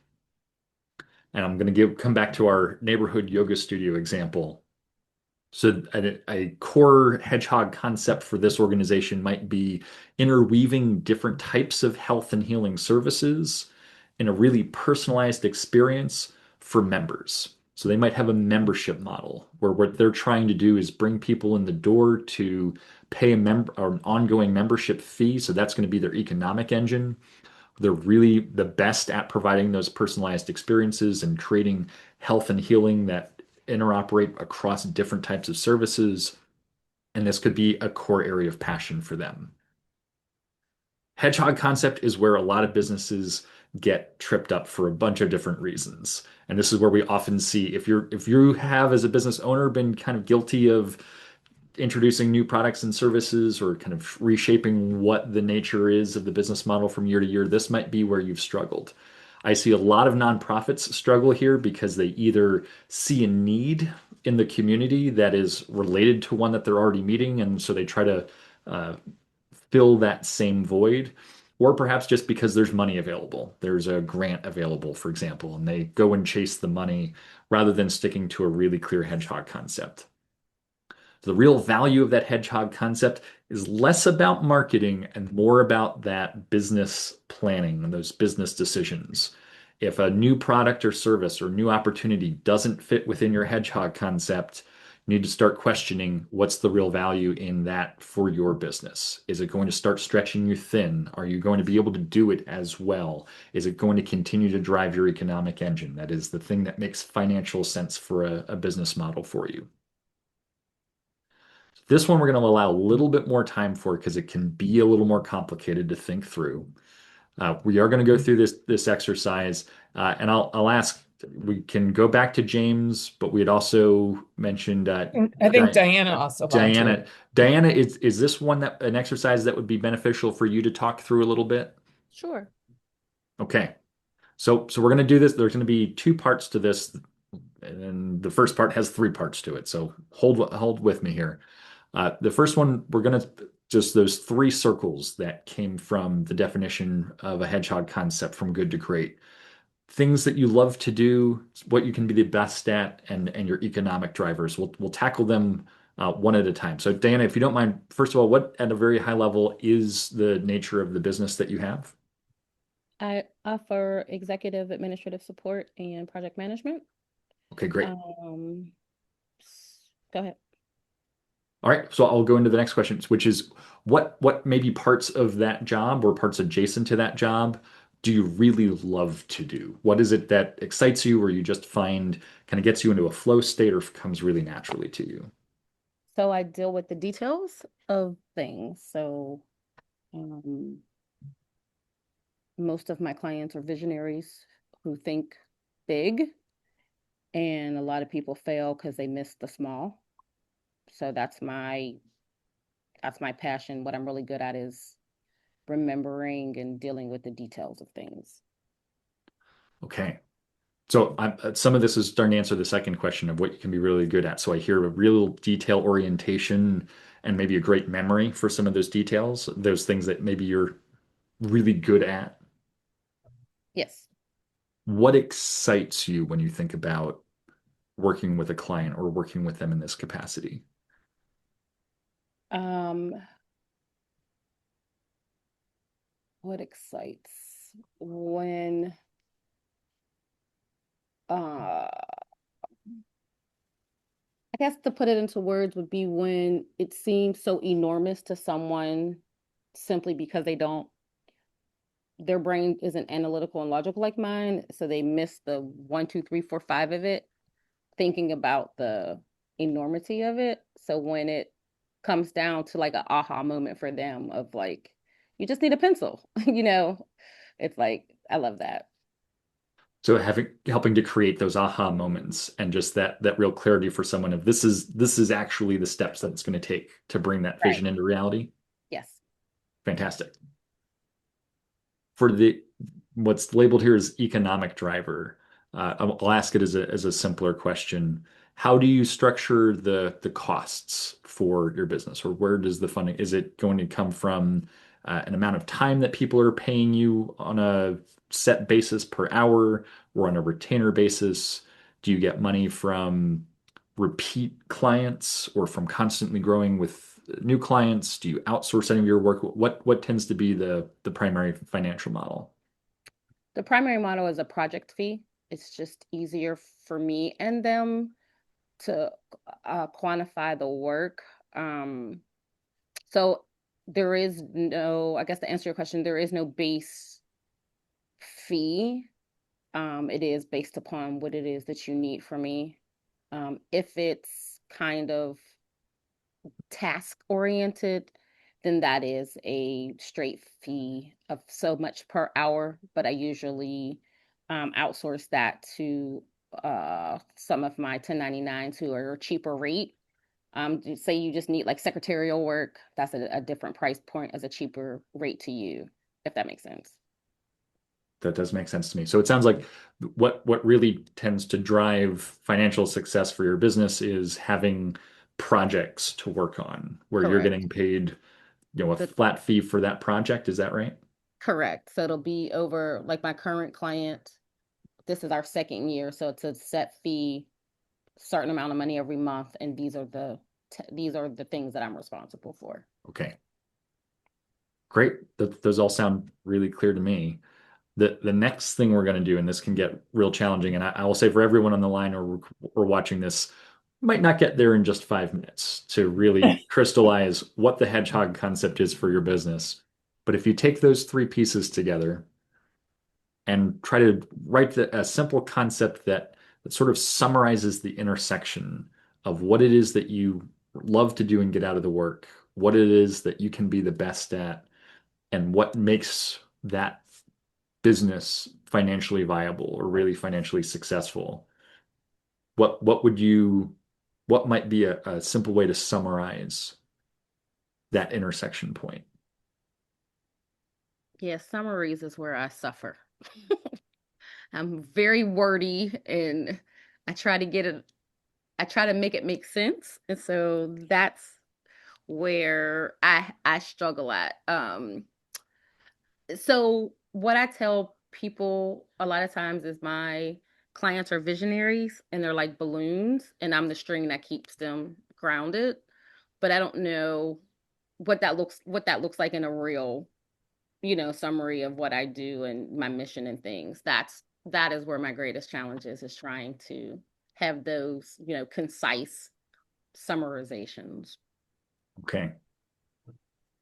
And I'm going to come back to our neighborhood yoga studio example. So a core hedgehog concept for this organization might be interweaving different types of health and healing services in a really personalized experience for members. So they might have a membership model where what they're trying to do is bring people in the door to pay or an ongoing membership fee. So that's going to be their economic engine. They're really the best at providing those personalized experiences and creating health and healing that interoperate across different types of services. And this could be a core area of passion for them. Hedgehog concept is where a lot of businesses get tripped up for a bunch of different reasons. And this is where we often see if you have as a business owner been kind of guilty of introducing new products and services or kind of reshaping what the nature is of the business model from year to year, this might be where you've struggled. I see a lot of nonprofits struggle here because they either see a need in the community that is related to one that they're already meeting, and so they try to fill that same void, or perhaps just because there's money available. There's a grant available, for example, and they go and chase the money rather than sticking to a really clear hedgehog concept. The real value of that hedgehog concept is less about marketing and more about that business planning and those business decisions. If a new product or service or new opportunity doesn't fit within your hedgehog concept, you need to start questioning what's the real value in that for your business. Is it going to start stretching you thin? Are you going to be able to do it as well? Is it going to continue to drive your economic engine? That is the thing that makes financial sense for a business model for you. This one we're going to allow a little bit more time for because it can be a little more complicated to think through. We are going to go through this exercise, and I'll ask we can go back to James, but we had also mentioned And I think Diana also volunteered. Diana. Diana, is this one that an exercise that would be beneficial for you to talk through a little bit? Sure. Okay. So we're going to do this. There's going to be two parts to this, and then the first part has three parts to it. So hold with me here. The first one, we're going to just those three circles that came from the definition of a hedgehog concept from good to great. Things that you love to do, what you can be the best at, and your economic drivers. We'll tackle them one at a time. So, Diana, if you don't mind, first of all, what at a very high level is the nature of the business that you have? I offer executive administrative support and project management. Okay, great. Um, Go ahead. All right, so I'll go into the next question, which is what maybe parts of that job or parts adjacent to that job do you really love to do? What is it that excites you or you just find kind of gets you into a flow state or comes really naturally to you? So I deal with the details of things. So um, most of my clients are visionaries who think big, and a lot of people fail because they miss the small. So that's my passion. What I'm really good at is remembering and dealing with the details of things. Okay. So some of this is starting to answer the second question of what you can be really good at. So I hear a real detail orientation and maybe a great memory for some of those details, those things that maybe you're really good at. Yes. What excites you when you think about working with a client or working with them in this capacity? Um, what excites when I guess to put it into words would be when it seems so enormous to someone simply because their brain isn't analytical and logical like mine, so they miss the one, two, three, four, five of it, thinking about the enormity of it. So when it comes down to like an aha moment for them of like, you just need a pencil, it's like, I love that. So helping to create those aha moments and just that real clarity for someone of this is actually the steps that it's going to take to bring that Right. vision into reality. Yes. Fantastic. For the what's labeled here as economic driver, I'll ask it as a simpler question. How do you structure the costs for your business, or where does the funding? Is it going to come from an amount of time that people are paying you on a set basis per hour, or on a retainer basis? Do you get money from repeat clients, or from constantly growing with new clients? Do you outsource any of your work? What tends to be the primary financial model? The primary model is a project fee. It's just easier for me and them to quantify the work. Um, so there is no, I guess to answer your question, there is no base fee. It is based upon what it is that you need from me. If it's kind of task oriented, then that is a straight fee of so much per hour. But I usually outsource that to some of my 1099s who are a cheaper rate. Say you just need like secretarial work, that's a different price point as a cheaper rate to you, if that makes sense. That does make sense to me. So it sounds like what really tends to drive financial success for your business is having projects to work on where you're Correct. getting paid, a The flat fee for that project. Is that right? correct. So it'll be over like my current client. This is our second year, so it's a set fee, certain amount of money every month, and these are the things that I'm responsible for. Okay, great. Those all sound really clear to me. The next thing we're going to do, and this can get real challenging, and I will say for everyone on the line or watching this, might not get there in just 5 minutes to really crystallize what the hedgehog concept is for your business. But if you take those three pieces together and try to write a simple concept that sort of summarizes the intersection of what it is that you love to do and get out of the work, what it is that you can be the best at, and what makes that business financially viable or really financially successful, what would you, what might be a simple way to summarize that intersection point? Yeah, summaries is where I suffer. I'm very wordy and I try to get it, I try to make it make sense. And so that's where I struggle at. So what I tell people a lot of times is my clients are visionaries and they're like balloons and I'm the string that keeps them grounded, but I don't know what that looks like in a real, summary of what I do and my mission and things. That is where my greatest challenge is trying to have those, concise summarizations. Okay.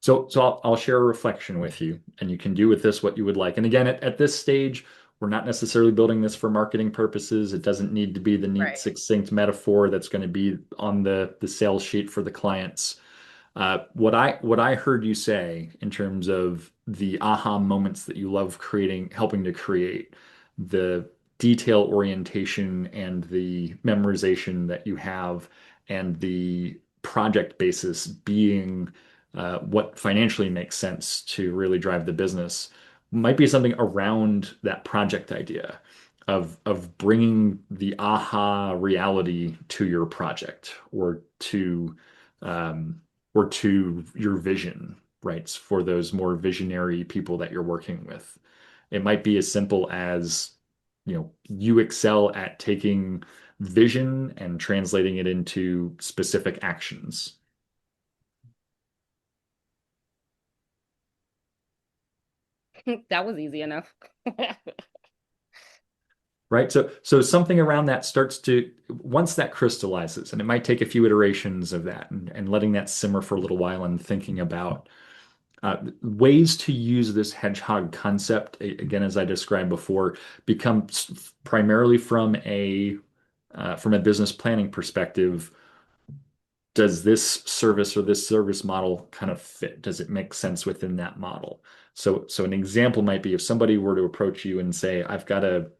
So I'll share a reflection with you, and you can do with this what you would like. And again, at this stage, we're not necessarily building this for marketing purposes. It doesn't need to be the neat, Right. succinct metaphor that's going to be on the sales sheet for the clients. What I heard you say in terms of the aha moments that you love creating, helping to create, the detail orientation and the memorization that you have, and the project basis being what financially makes sense to really drive the business, might be something around that project idea of bringing the aha reality to your project um, or to your vision, right? For those more visionary people that you're working with. It might be as simple as, you excel at taking vision and translating it into specific actions. That was easy enough. Right? So something around that starts to, once that crystallizes, and it might take a few iterations of that and letting that simmer for a little while and thinking about ways to use this hedgehog concept, again, as I described before, becomes primarily from a business planning perspective. Does this service or this service model kind of fit? Does it make sense within that model? So an example might be if somebody were to approach you and say, I've got a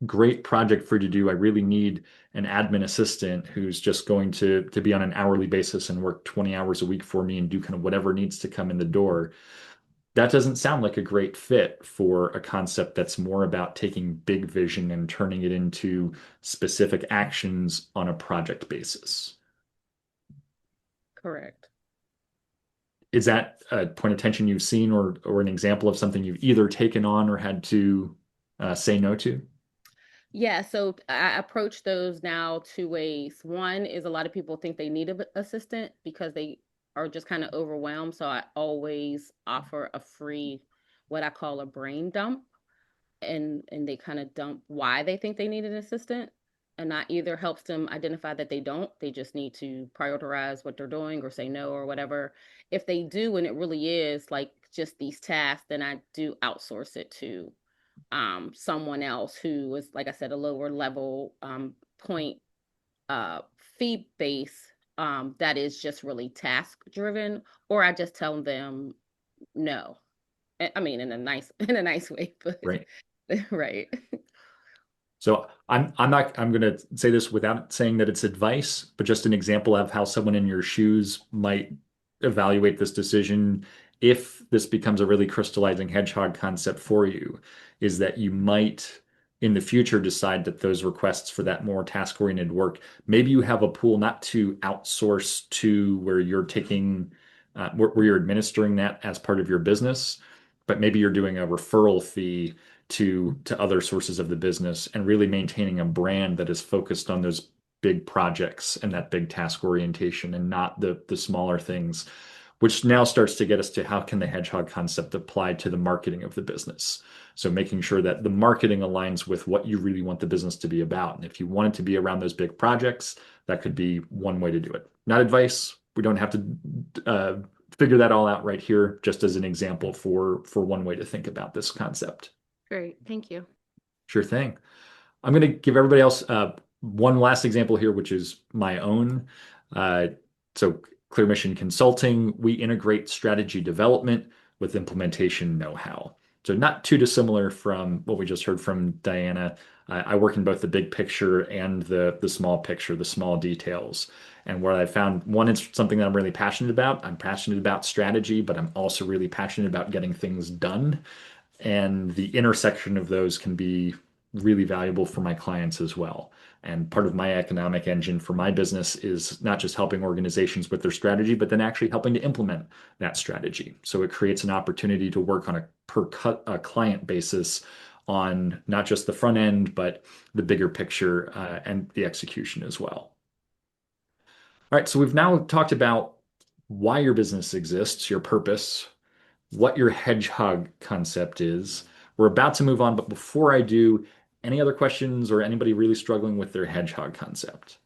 great project for you to do. I really need an admin assistant who's just going to be on an hourly basis and work 20 hours a week for me and do kind of whatever needs to come in the door. That doesn't sound like a great fit for a concept that's more about taking big vision and turning it into specific actions on a project basis. Correct. Is that a point of tension you've seen or an example of something you've either taken on or had to say no to? Yeah, so I approach those now two ways. One is a lot of people think they need an assistant because they are just kind of overwhelmed. So I always offer a free, what I call a brain dump, and they kind of dump why they think they need an assistant. And that either helps them identify that they don't, they just need to prioritize what they're doing or say no or whatever. If they do, and it really is like just these tasks, then I do outsource it to someone else who is, like I said, a lower level point uh, fee base that is just really task driven, or I just tell them no. I mean, in a nice in a nice way, but Right. right. So I'm going to say this without saying that it's advice, but just an example of how someone in your shoes might evaluate this decision if this becomes a really crystallizing hedgehog concept for you, is that you might in the future decide that those requests for that more task-oriented work, maybe you have a pool not to outsource to where you're taking where you're administering that as part of your business, but maybe you're doing a referral fee to other sources of the business and really maintaining a brand that is focused on those big projects and that big task orientation and not the smaller things, which now starts to get us to how can the hedgehog concept apply to the marketing of the business. So making sure that the marketing aligns with what you really want the business to be about. And if you want it to be around those big projects, that could be one way to do it. Not advice. We don't have to figure that all out right here, just as an example for one way to think about this concept. Great, thank you. Sure thing. I'm going to give everybody else one last example here, which is my own. Uh, so, Clear Mission Consulting, we integrate strategy development with implementation know-how. So not too dissimilar from what we just heard from Diana. I work in both the big picture and the small picture, the small details. And what I found, one, it's something that I'm really passionate about. I'm passionate about strategy, but I'm also really passionate about getting things done. And the intersection of those can be really valuable for my clients as well. And part of my economic engine for my business is not just helping organizations with their strategy, but then actually helping to implement that strategy. So it creates an opportunity to work on a client basis on not just the front end, but the bigger picture and the execution as well. All right, so we've now talked about why your business exists, your purpose, what your hedgehog concept is. We're about to move on, but before I do, any other questions or anybody really struggling with their hedgehog concept?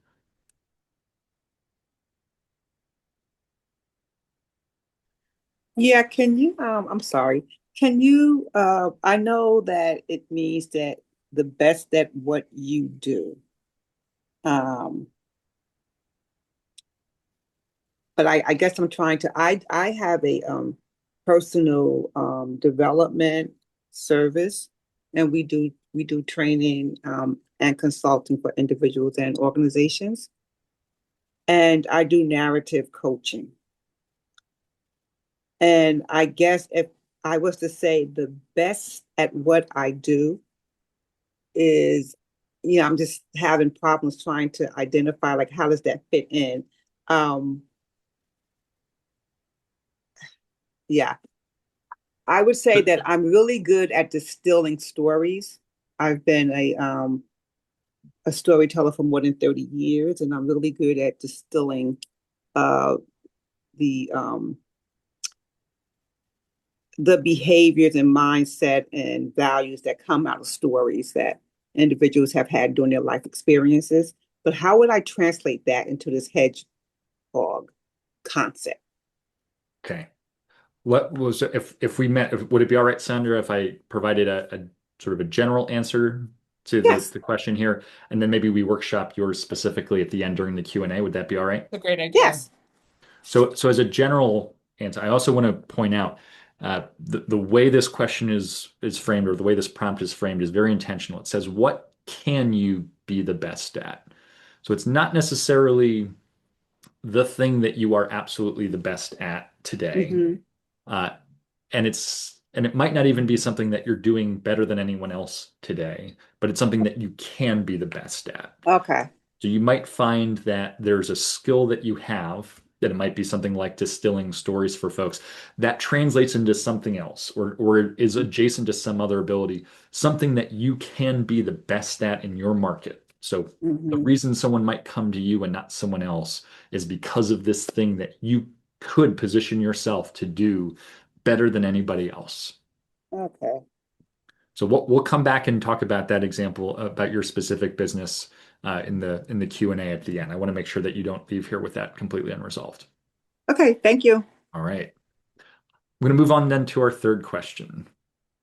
Yeah, can you, I'm sorry. Can you, I know that it means that the best at what you do. Um, but I guess I'm trying to, I have a personal development service, and we do training and consulting for individuals and organizations. And I do narrative coaching. And I guess if I was to say the best at what I do is, I'm just having problems trying to identify like how does that fit in. Um, yeah, I would say that I'm really good at distilling stories. I've been a storyteller for more than 30 years, and I'm really good at distilling uh, the um, the behaviors and mindset and values that come out of stories that individuals have had during their life experiences. But how would I translate that into this hedgehog concept? Okay. What was if we met, would it be all right, Sandra, if I provided a sort of a general answer to Yes. the question here, and then maybe we workshop yours specifically at the end during the Q&A? Would that be all right? It's a great idea. Yes. So as a general answer, I also want to point out the way this question is framed, or the way this prompt is framed, is very intentional. It says, "What can you be the best at?" So it's not necessarily the thing that you are absolutely the best at today, Hmm. uh, and it might not even be something that you're doing better than anyone else today, but it's something that you can be the best at. Okay. So you might find that there's a skill that you have, that it might be something like distilling stories for folks that translates into something else, or is adjacent to some other ability, something that you can be the best at in your market. So the Hmm. reason someone might come to you and not someone else is because of this thing that you could position yourself to do better than anybody else. Okay. So we'll come back and talk about that example about your specific business in the Q&A at the end. I want to make sure that you don't leave here with that completely unresolved. Okay. Thank you. All right. I'm going to move on then to our third question,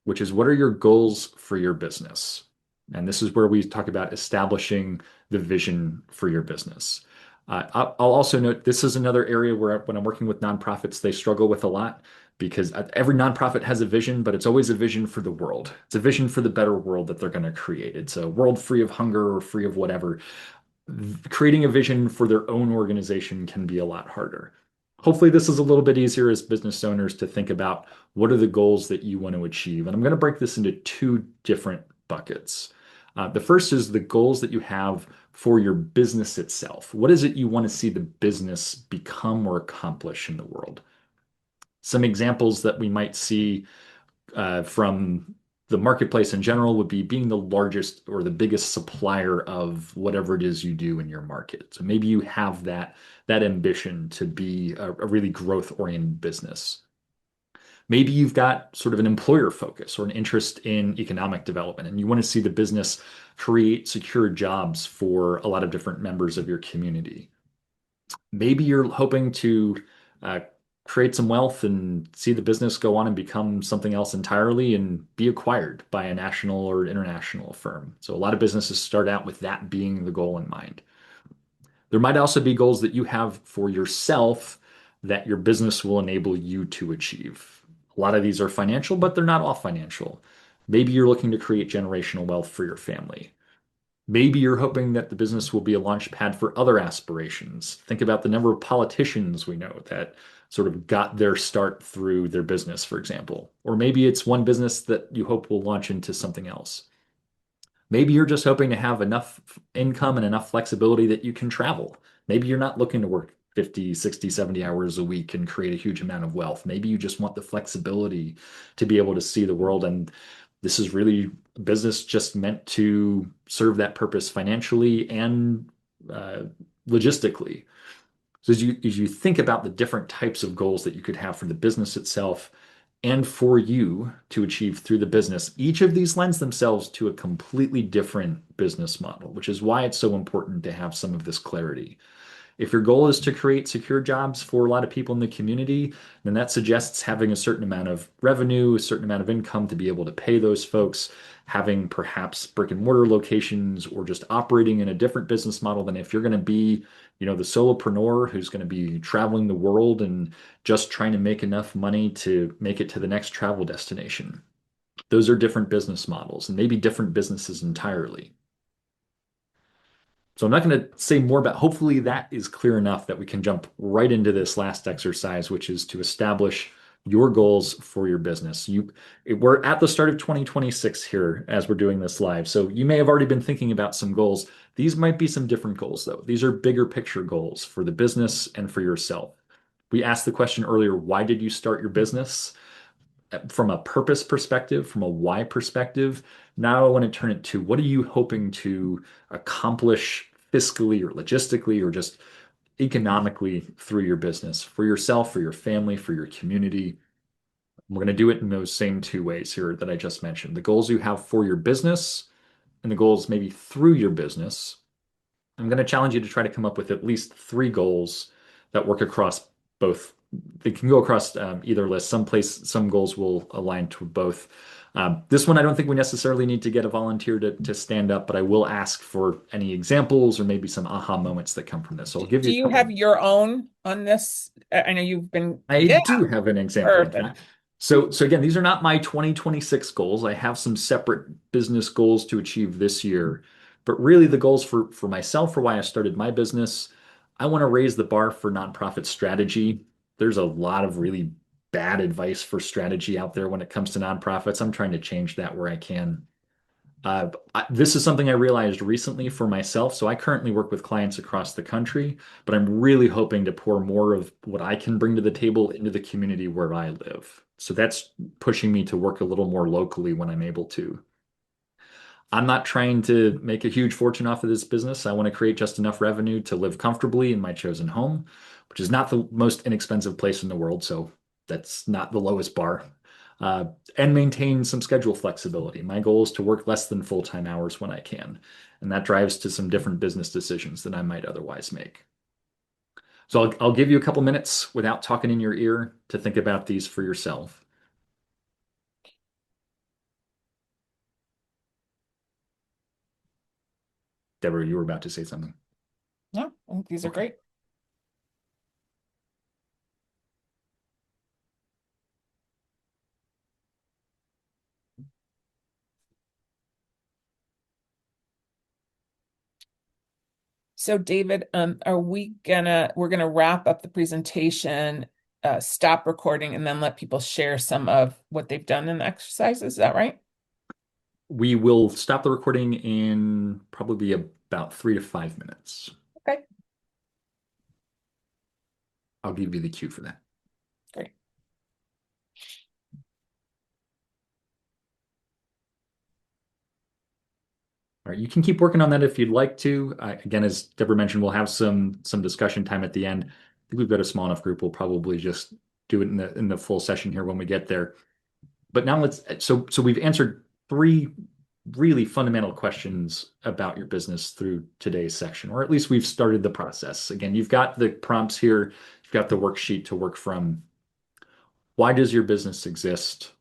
which is, what are your goals for your business? And this is where we talk about establishing the vision for your business. I'll also note this is another area where when I'm working with nonprofits, they struggle with a lot, because every nonprofit has a vision, but it's always a vision for the world. It's a vision for the better world that they're going to create. It's a world free of hunger or free of whatever. Creating a vision for their own organization can be a lot harder. Hopefully, this is a little bit easier as business owners to think about what are the goals that you want to achieve. And I'm going to break this into two different buckets. The first is the goals that you have for your business itself. What is it you want to see the business become or accomplish in the world? Some examples that we might see from the marketplace in general would be being the largest or the biggest supplier of whatever it is you do in your market. So maybe you have that ambition to be a really growth-oriented business. Maybe you've got sort of an employer focus or an interest in economic development, and you want to see the business create secure jobs for a lot of different members of your community. Maybe you're hoping to uh, create some wealth and see the business go on and become something else entirely and be acquired by a national or international firm. So a lot of businesses start out with that being the goal in mind. There might also be goals that you have for yourself that your business will enable you to achieve. A lot of these are financial, but they're not all financial. Maybe you're looking to create generational wealth for your family. Maybe you're hoping that the business will be a launch pad for other aspirations. Think about the number of politicians we know that sort of got their start through their business, for example. Or maybe it's one business that you hope will launch into something else. Maybe you're just hoping to have enough income and enough flexibility that you can travel. Maybe you're not looking to work 50, 60, 70 hours a week and create a huge amount of wealth. Maybe you just want the flexibility to be able to see the world. And this is really a business just meant to serve that purpose financially and uh, logistically. So as you think about the different types of goals that you could have for the business itself and for you to achieve through the business, each of these lends themselves to a completely different business model, which is why it's so important to have some of this clarity. If your goal is to create secure jobs for a lot of people in the community, then that suggests having a certain amount of revenue, a certain amount of income to be able to pay those folks, having perhaps brick and mortar locations, or just operating in a different business model than if you're going to be, the solopreneur who's going to be traveling the world and just trying to make enough money to make it to the next travel destination. Those are different business models and maybe different businesses entirely. So I'm not going to say more about, hopefully that is clear enough that we can jump right into this last exercise, which is to establish your goals for your business. We're at the start of 2026 here as we're doing this live. So you may have already been thinking about some goals. These might be some different goals though. These are bigger picture goals for the business and for yourself. We asked the question earlier, why did you start your business? From a purpose perspective, from a why perspective. Now I want to turn it to what are you hoping to accomplish fiscally or logistically or just economically through your business for yourself, for your family, for your community. We're going to do it in those same two ways here that I just mentioned. The goals you have for your business and the goals maybe through your business. I'm going to challenge you to try to come up with at least three goals that work across both. They can go across either list. Some goals will align to both. This one, I don't think we necessarily need to get a volunteer to stand up, but I will ask for any examples or maybe some aha moments that come from this. So I'll give Do you a you couple. have your own on this? I know you've been, I yeah, do have an example of perfect. that. So again, these are not my 2026 goals. I have some separate business goals to achieve this year. But really the goals for myself, for why I started my business, I want to raise the bar for nonprofit strategy. There's a lot of really bad advice for strategy out there when it comes to nonprofits. I'm trying to change that where I can. This is something I realized recently for myself. So I currently work with clients across the country, but I'm really hoping to pour more of what I can bring to the table into the community where I live. So that's pushing me to work a little more locally when I'm able to. I'm not trying to make a huge fortune off of this business. I want to create just enough revenue to live comfortably in my chosen home, which is not the most inexpensive place in the world. So that's not the lowest bar. Uh, and maintain some schedule flexibility. My goal is to work less than full-time hours when I can. And that drives to some different business decisions than I might otherwise make. So I'll give you a couple minutes without talking in your ear to think about these for yourself. Deborah, you were about to say something. No, I think these are Okay. great. So David, we're gonna wrap up the presentation, stop recording, and then let people share some of what they've done in the exercises. Is that right? We will stop the recording in probably about 3 to 5 minutes. Okay, I'll give you the cue for that. great. All right, you can keep working on that if you'd like to. Again, as Deborah mentioned, we'll have some discussion time at the end. I think we've got a small enough group. We'll probably just do it in the full session here when we get there. But now so we've answered three really fundamental questions about your business through today's section, or at least we've started the process. Again, you've got the prompts here, you've got the worksheet to work from. Why does your business exist?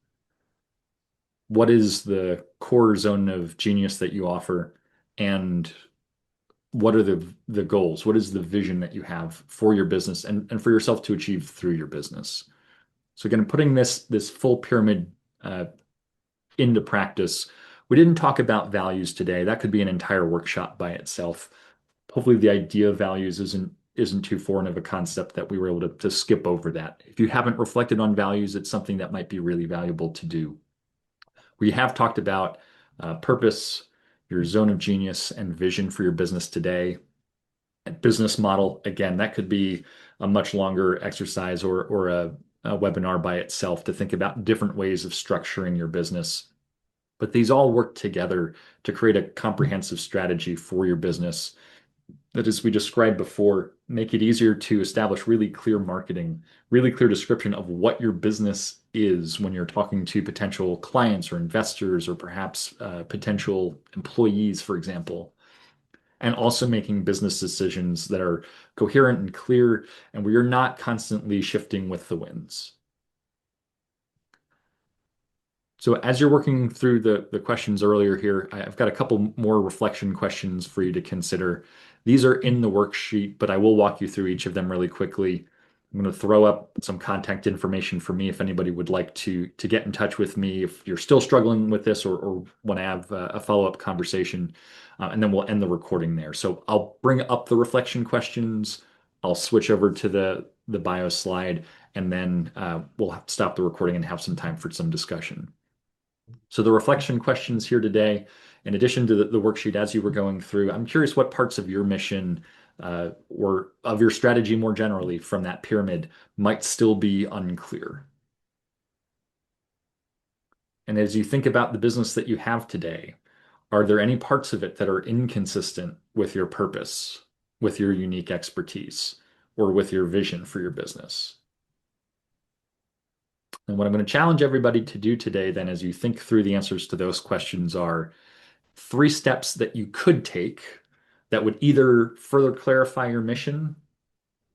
What is the core zone of genius that you offer? And what are the goals? What is the vision that you have for your business and for yourself to achieve through your business? So again, putting this full pyramid uh, into practice, we didn't talk about values today. That could be an entire workshop by itself. Hopefully, the idea of values isn't too foreign of a concept that we were able to skip over that. If you haven't reflected on values, it's something that might be really valuable to do. We have talked about purpose, your zone of genius, and vision for your business today. And business model, again, that could be a much longer exercise or a webinar by itself to think about different ways of structuring your business. But these all work together to create a comprehensive strategy for your business that, as we described before, make it easier to establish really clear marketing, really clear description of what your business is when you're talking to potential clients or investors or perhaps potential employees, for example, and also making business decisions that are coherent and clear and where you're not constantly shifting with the winds. So as you're working through the questions earlier here, I've got a couple more reflection questions for you to consider. These are in the worksheet, but I will walk you through each of them really quickly. I'm going to throw up some contact information for me if anybody would like to get in touch with me if you're still struggling with this or want to have a follow-up conversation. And then we'll end the recording there. So I'll bring up the reflection questions. I'll switch over to the bio slide, and then we'll stop the recording and have some time for some discussion. So the reflection questions here today, in addition to the worksheet as you were going through, I'm curious what parts of your mission or of your strategy more generally from that pyramid might still be unclear. And as you think about the business that you have today, are there any parts of it that are inconsistent with your purpose, with your unique expertise, or with your vision for your business? And what I'm going to challenge everybody to do today, then, as you think through the answers to those questions, are 3 steps that you could take that would either further clarify your mission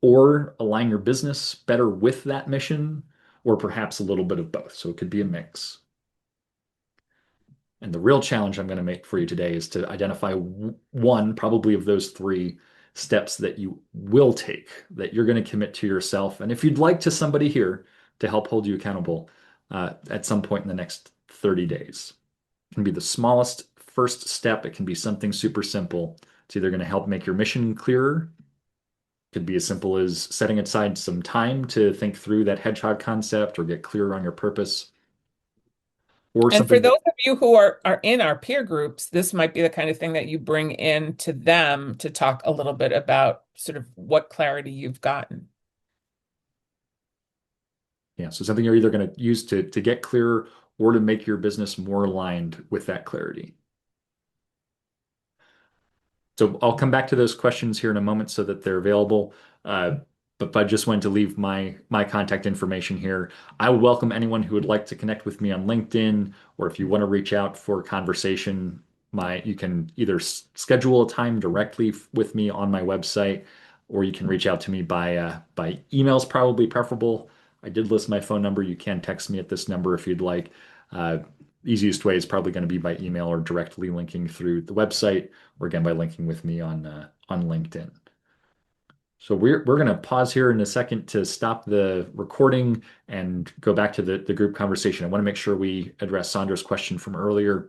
or align your business better with that mission, or perhaps a little bit of both. So it could be a mix. And the real challenge I'm going to make for you today is to identify one, probably of those 3 steps that you will take, that you're going to commit to yourself. And if you'd like to somebody here to help hold you accountable at some point in the next 30 days. It can be the smallest first step. It can be something super simple. It's either going to help make your mission clearer. It could be as simple as setting aside some time to think through that hedgehog concept or get clearer on your purpose. Or And for something that, those of you who are in our peer groups, this might be the kind of thing that you bring in to them to talk a little bit about sort of what clarity you've gotten. yeah, so something you're either going to use to get clearer or to make your business more aligned with that clarity. So I'll come back to those questions here in a moment so that they're available. But I just wanted to leave my contact information here. I would welcome anyone who would like to connect with me on LinkedIn, or if you want to reach out for a conversation, you can either schedule a time directly with me on my website, or you can reach out to me by email is probably preferable. I did list my phone number. You can text me at this number if you'd like. Easiest way is probably going to be by email or directly linking through the website, or again by linking with me on LinkedIn. So we're going to pause here in a second to stop the recording and go back to the group conversation. I want to make sure we address Sandra's question from earlier.